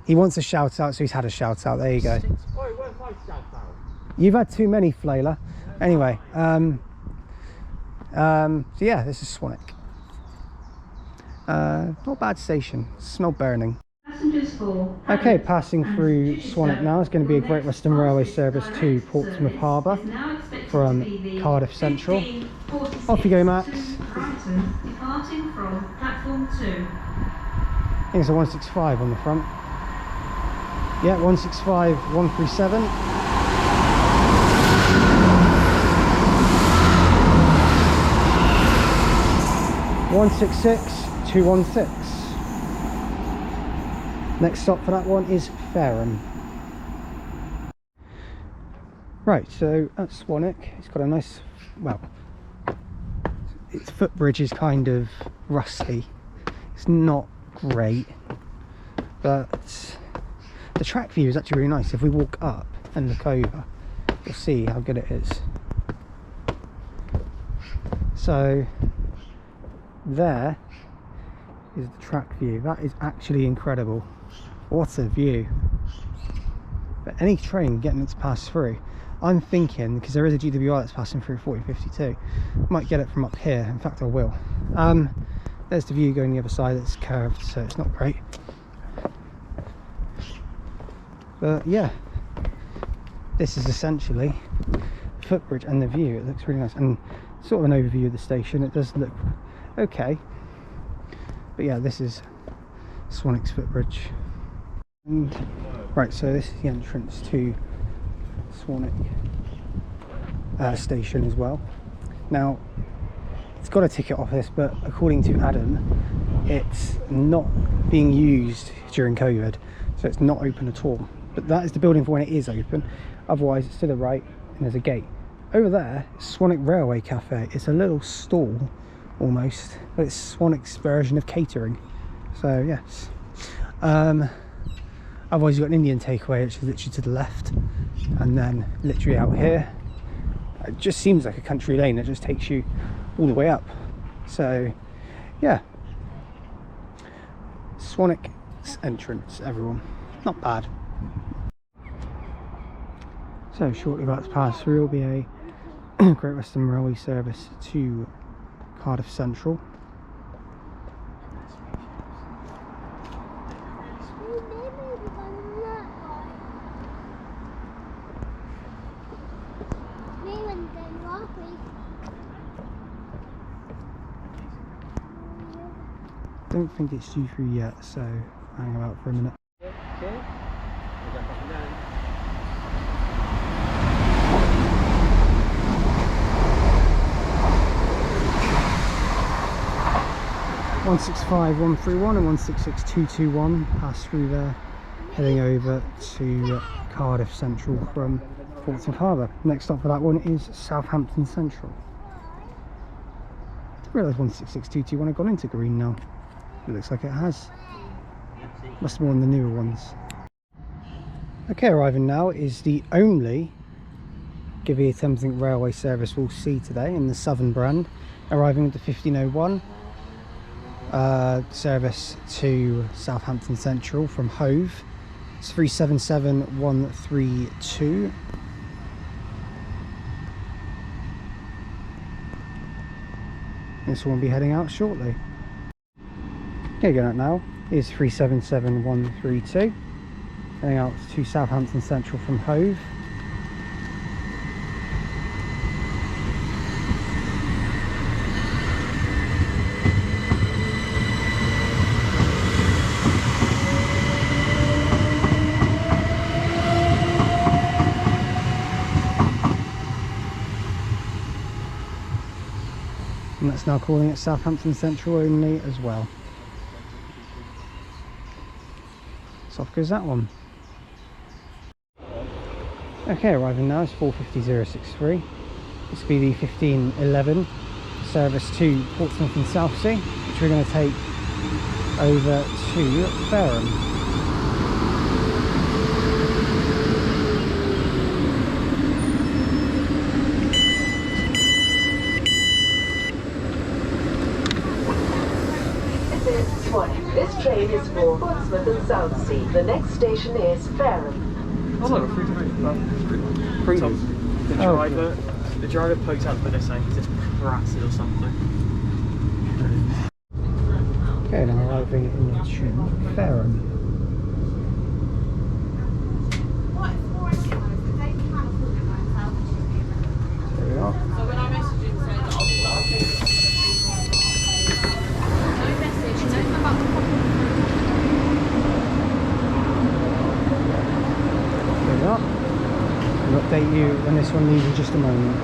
he wants a shout out, so he's had a shout out. There you go. You've had too many, Flayler. Anyway, so yeah, this is Swanwick. Not a bad station. Smell burning. Okay, passing through Swanwick now. It's going to be a Great Western Railway service to Portsmouth Harbour from Cardiff Central. Off you go, Max. Departing from platform 2. I think it's a 165 on the front. Yeah, 165, 137. (166) 216. Next stop for that one is Fareham. Right, so at Swanwick, it's got a nice, well, its footbridge is kind of rusty. It's not great, but the track view is actually really nice. If we walk up and look over, you'll see how good it is. So there is the track view. That is actually incredible. What a view. But any train getting it to pass through, I'm thinking, because there is a GWR that's passing through 4052, might get it from up here. In fact, I will. There's the view going the other side. It's curved, so it's not great. But yeah, this is essentially the footbridge and the view. It looks really nice, and sort of an overview of the station. It does look okay, but yeah, this is Swanwick's footbridge. And right, so this is the entrance to Swanwick station as well. Now, it's got a ticket office, but according to Adam, it's not being used during COVID, so it's not open at all. But that is the building for when it is open. Otherwise, it's to the right, and there's a gate. Over there, Swanwick Railway Cafe. It's a little stall, almost, but it's Swanwick's version of catering. So yes. Otherwise, you've got an Indian takeaway, which is literally to the left, and then literally out here, it just seems like a country lane. It just takes you all the way up. So yeah, Swanwick's entrance, everyone. Not bad. So shortly about to pass through will be a Great Western Railway service to Cardiff Central. Don't think it's due through yet, so hang about for a minute. 165131 and 166221 pass through there, heading over to Cardiff Central from Portsmouth Harbour. Next stop for that one is Southampton Central. I realise 166221 had gone into green now. It looks like it has. Must be one of the newer ones. Okay, arriving now is the only Givear Thameslink Railway service we'll see today in the Southern brand, arriving at the 1501 service to Southampton Central from Hove. It's 377132. This one will be heading out shortly. Okay, going out now is 377132, heading out to Southampton Central from Hove. And that's now calling it Southampton Central only as well. So off goes that one. Okay, arriving now is 450063. This will be the 1511 service to Portsmouth and Southsea, which we're going to take over to Fareham. Swanwick. This train is for Portsmouth and Southsea. The next station is Fareham. Oh look, the driver pokes out the window saying he's a Brazil or something. Okay, now arriving into Fareham. There we are. I'll update you when this one leaves in just a moment.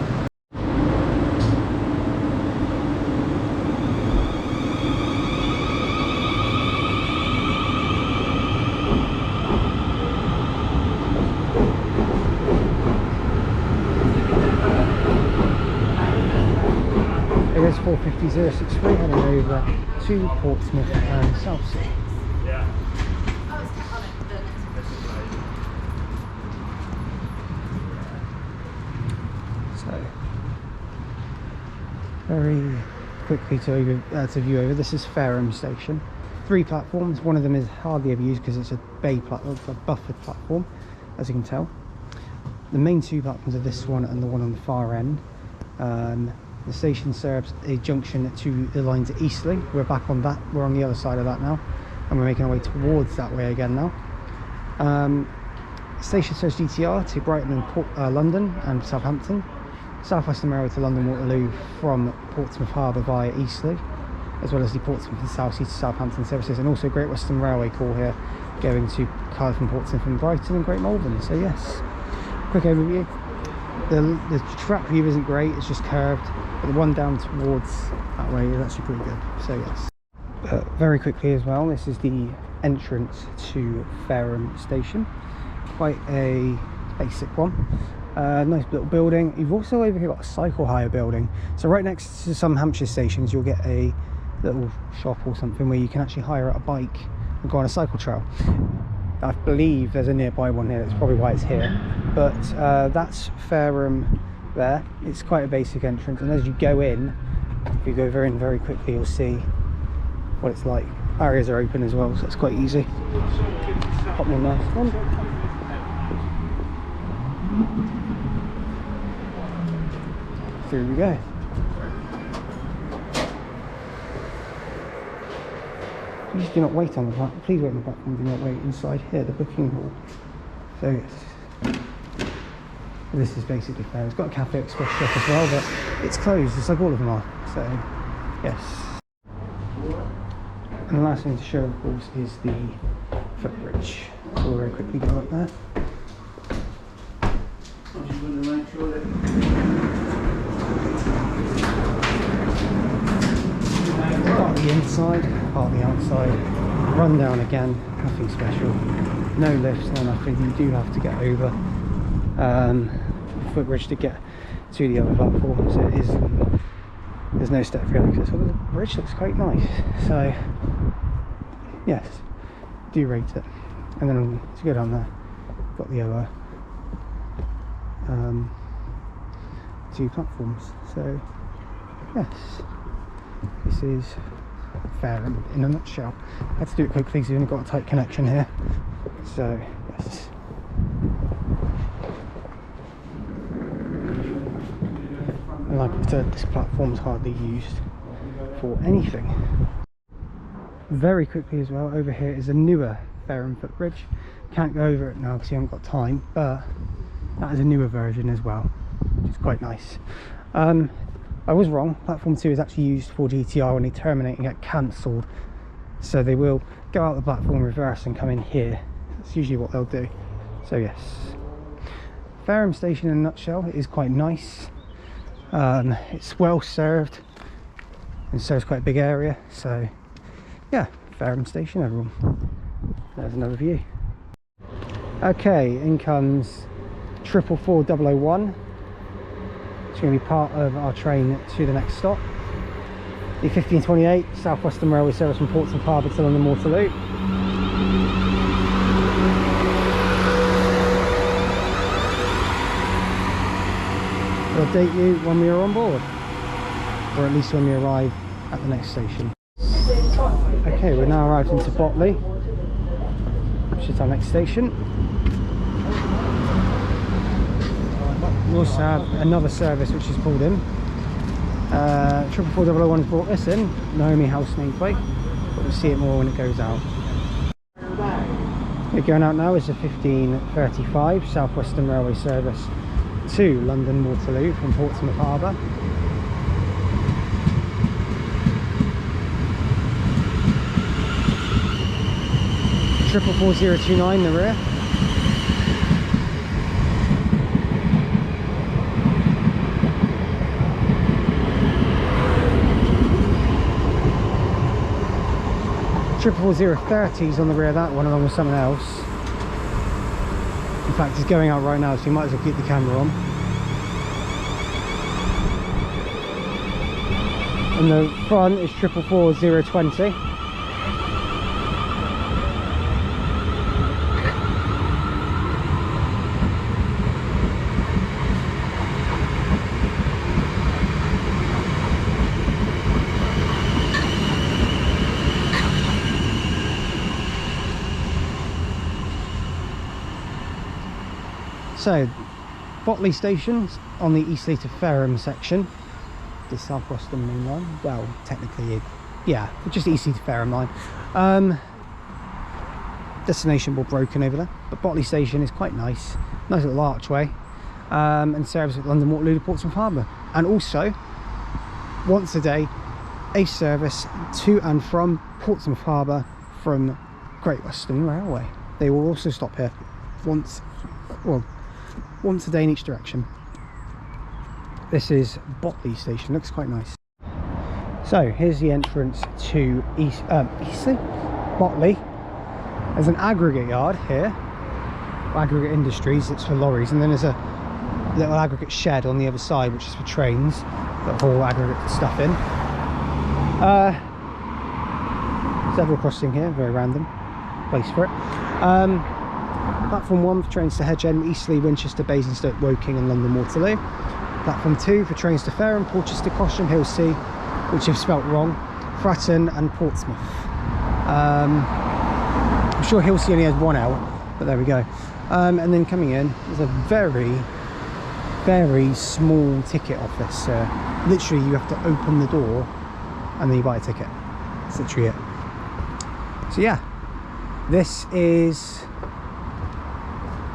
It is 450063 heading over to Portsmouth and Southsea. Very quickly to view over, this is Fareham station. 3 platforms, one of them is hardly ever used because it's a bay platform, a buffered platform, as you can tell. The main 2 platforms are this one and the one on the far end. The station serves a junction to the line to Eastleigh. We're back on that, we're on the other side of that now, and we're making our way towards that way again now. Station serves GTR to Brighton and London and Southampton. South Western Railway to London Waterloo from Portsmouth Harbour via Eastleigh, as well as the Portsmouth and Southsea to Southampton services, and also Great Western Railway call here going to Cardiff and Portsmouth and Brighton and Great Malvern. So yes, quick overview. The track view isn't great, it's just curved, but the one down towards that way is actually pretty good. So yes. Very quickly as well, this is the entrance to Fareham station. Quite a basic one. Nice little building. You've also over here got a cycle hire building. So right next to some Hampshire stations you'll get a little shop or something where you can actually hire out a bike and go on a cycle trail. I believe there's a nearby one here, that's probably why it's here. But that's Fareham there. It's quite a basic entrance, and as you go in, if you go very in very quickly, you'll see what it's like. Barriers are open as well, so it's quite easy. Pop me a nice one. Here we go. Please do not wait on the platform. Please wait on the platform. Do not wait inside here, the booking hall. So yes, this is basically fair. It's got a Cafe Express shop as well, but it's closed. It's like all of them are. So yes. And the last thing to show, of course, is the footbridge. So we'll very quickly go up there. I'm going to make sure that start the inside. partly outside. Run down again, nothing special. No lifts, no nothing. You do have to get over footbridge to get to the other platform, so it is, there's no step-free access. Well, the bridge looks quite nice, so yes, do rate it. And then to go down there, got the other 2 platforms. So yes, this is Fareham in a nutshell. I had to do it quickly because we've only got a tight connection here. So yes. And like I said, this platform's hardly used for anything. Very quickly as well, over here is a newer Fareham footbridge. Can't go over it now because you haven't got time, but that is a newer version as well, which is quite nice. I was wrong, platform 2 is actually used for GTR when they terminate and get cancelled. So they will go out the platform, reverse and come in here. That's usually what they'll do. So yes, Fareham station in a nutshell, it is quite nice. It's well served and serves quite a big area. So yeah, Fareham station everyone. There's another view. Okay, in comes 444-001. It's going to be part of our train to the next stop. The 1528 South Western Railway service from Portsmouth Harbour to London Waterloo. We'll update you when we are on board, or at least when we arrive at the next station. Okay, we're now arrived into Botley, which is our next station. We also have another service which is pulled in. 444-001 has brought this in, Naomi House nameplate, but we'll see it more when it goes out. Okay, going out now is the 1535 South Western Railway service to London Waterloo from Portsmouth Harbour. Triple 4029 the rear. Triple 4030s on the rear of that one, along with someone else. In fact, he's going out right now, so you might as well keep the camera on. And the front is 444-020. So, Botley stations on the Eastleigh to Fareham section, the South Western Main Line. Well, technically, yeah, just Eastleigh to Fareham line. Destination board broken over there, but Botley station is quite nice. Nice little archway, and serves at London Waterloo to Portsmouth Harbour. And also, once a day, a service to and from Portsmouth Harbour from Great Western Railway. They will also stop here once a day in each direction. This is Botley station, looks quite nice. So here's the entrance to Eastleigh, Botley. There's an aggregate yard here, aggregate industries, it's for lorries, and then there's a little aggregate shed on the other side which is for trains that haul aggregate stuff in. Zebra crossing here, very random place for it. Platform 1 for trains to Hedge End, Eastleigh, Winchester, Basingstoke, Woking and London Waterloo. Platform 2 for trains to Fareham, Porchester, Cosham, Hillsea, which I've spelt wrong, Fratton and Portsmouth. I'm sure Hillsea only has one L, but there we go. And then coming in, there's a very, very small ticket office. Literally you have to open the door and then you buy a ticket. That's literally it. So yeah, this is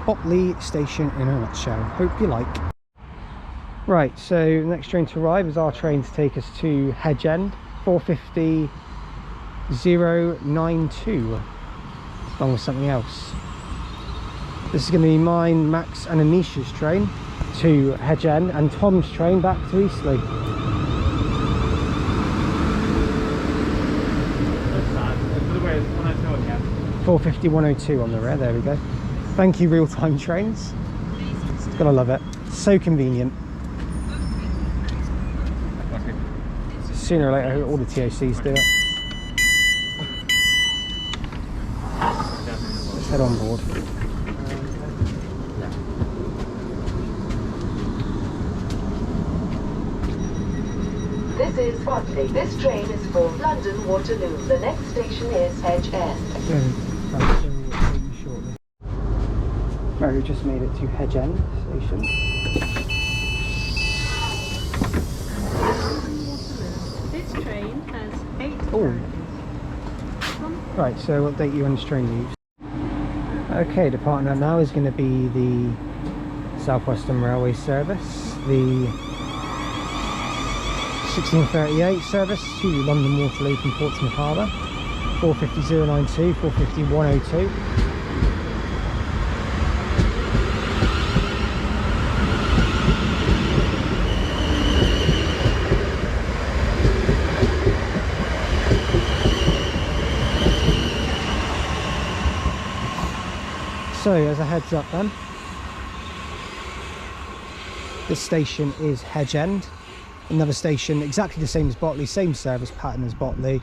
Botley station in a nutshell. Hope you like. Right, so the next train to arrive is our train to take us to Hedge End, 450-092, along with something else. This is going to be mine, Max and Anisha's train to Hedge End, and Tom's train back to Eastleigh. 450 102 on the rear, there we go. Thank you, real-time trains. Gotta love it. So convenient. Sooner or later, all the TOCs do it. Let's head on board. This is Swanwick. This train is for London Waterloo. The next station is Hedge End. Right, we just made it to Hedge End station. This train has 8 Oh. Right, so what date you on this train leaves? Okay, departing now is going to be the South Western Railway service, the 1638 service to London Waterloo from Portsmouth Harbour, 450 092, 450 102. So, as a heads up then, this station is Hedge End. Another station exactly the same as Botley, same service pattern as Botley,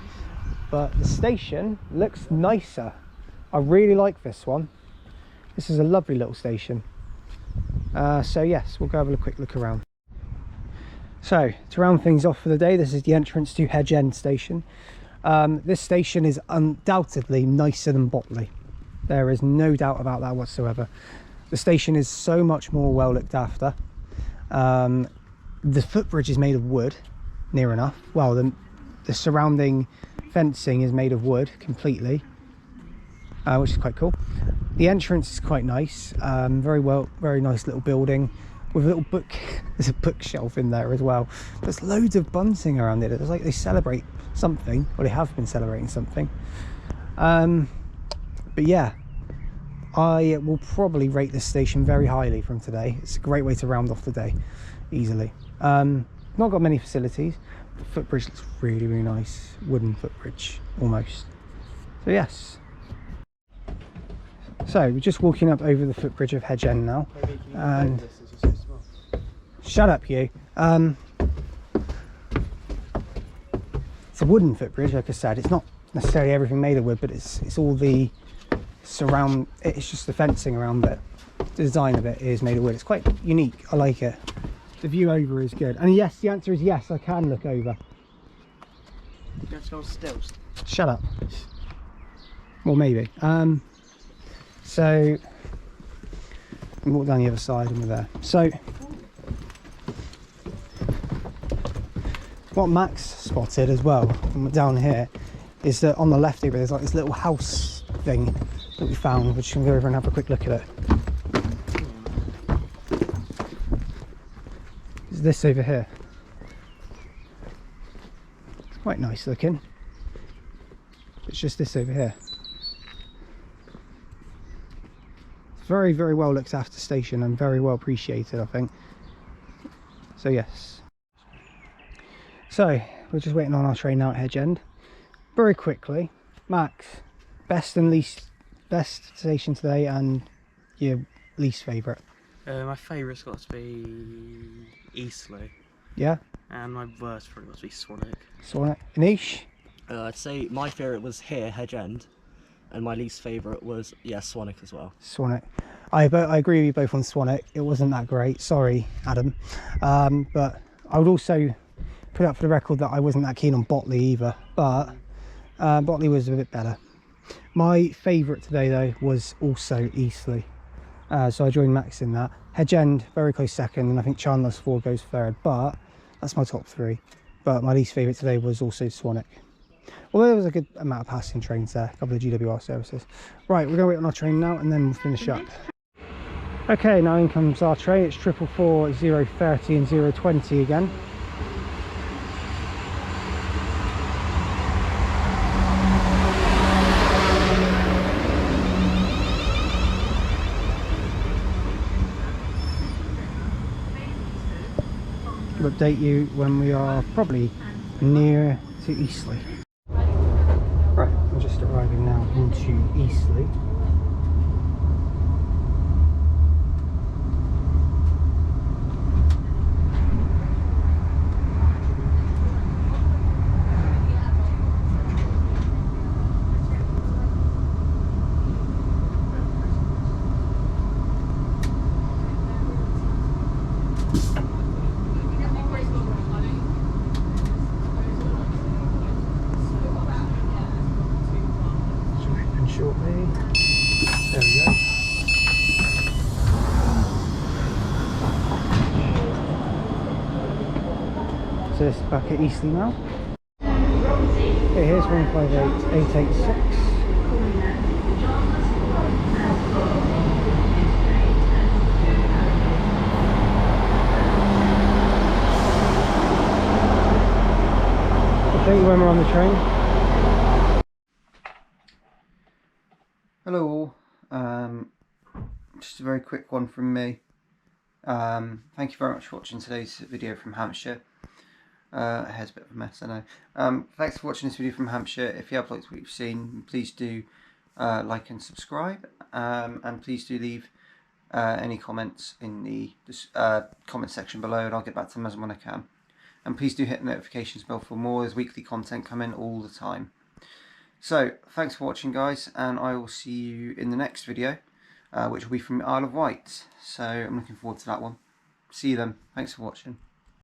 but the station looks nicer. I really like this one. This is a lovely little station. So yes, we'll go have a quick look around. So, to round things off for the day, this is the entrance to Hedge End station. This station is undoubtedly nicer than Botley. There is no doubt about that whatsoever. The station is so much more well looked after. The footbridge is made of wood, near enough. Well, the surrounding fencing is made of wood completely, which is quite cool. The entrance is quite nice. Very nice little building with a little book. There's a bookshelf in there as well. There's loads of bunting around it. It's like they celebrate something, or they have been celebrating something. But yeah, I will probably rate this station very highly from today. It's a great way to round off the day easily. Not got many facilities. The footbridge looks really, really nice. Wooden footbridge, almost. So yes. So we're just walking up over the footbridge of Hedge End now. And shut up, you. It's a wooden footbridge, like I said. It's not necessarily everything made of wood, but it's all the surround. It's just the fencing around it. The design of it is made of wood. It's quite unique. I like it. The view over is good. And yes, the answer is yes, I can look over. You have to go on stilts. Shut up. Well, maybe. So we walk down the other side and we're there. So what Max spotted as well from down here is that on the left here there's like this little house thing that we found, which we can go over and have a quick look at it. It's this over here. It's quite nice looking. It's just this over here. It's very, very well looked after station and very well appreciated, I think. So yes. So we're just waiting on our train now at Hedge End. Very quickly, Max, best station today and your least favourite? My favourite's got to be Eastleigh. Yeah? And my worst probably got to be Swanwick. Swanwick. Anish? I'd say my favourite was here, Hedge End, and my least favourite was, yeah, Swanwick as well. Swanwick. I agree with you both on Swanwick. It wasn't that great. Sorry, Adam. But I would also put up for the record that I wasn't that keen on Botley either. But Botley was a bit better. My favourite today, though, was also Eastleigh. So I joined Max in that. Hedge End, very close second, and I think Chandler's 4 goes third. But that's my top 3. But my least favourite today was also Swanwick. Although there was a good amount of passing trains there, a couple of GWR services. Right, we're going to wait on our train now and then we'll finish up. Okay, now in comes our train. It's 444, 030 and 020 again. We'll update you when we are probably near to Eastleigh. Right, I'm just arriving now into Eastleigh. Shortly. There we go. So this is back at Eastleigh now. Okay, here's 158886. Update when we're on the train. Hello all, just a very quick one from me. Thank you very much for watching today's video from Hampshire. Hair's a bit of a mess, I know. Thanks for watching this video from Hampshire. If you have liked what you've seen, please do like and subscribe, and please do leave any comments in the comment section below, and I'll get back to them as and when I can. And please do hit the notifications bell for more. There's weekly content coming all the time. So, thanks for watching guys, and I will see you in the next video, which will be from Isle of Wight. So, I'm looking forward to that one. See you then. Thanks for watching.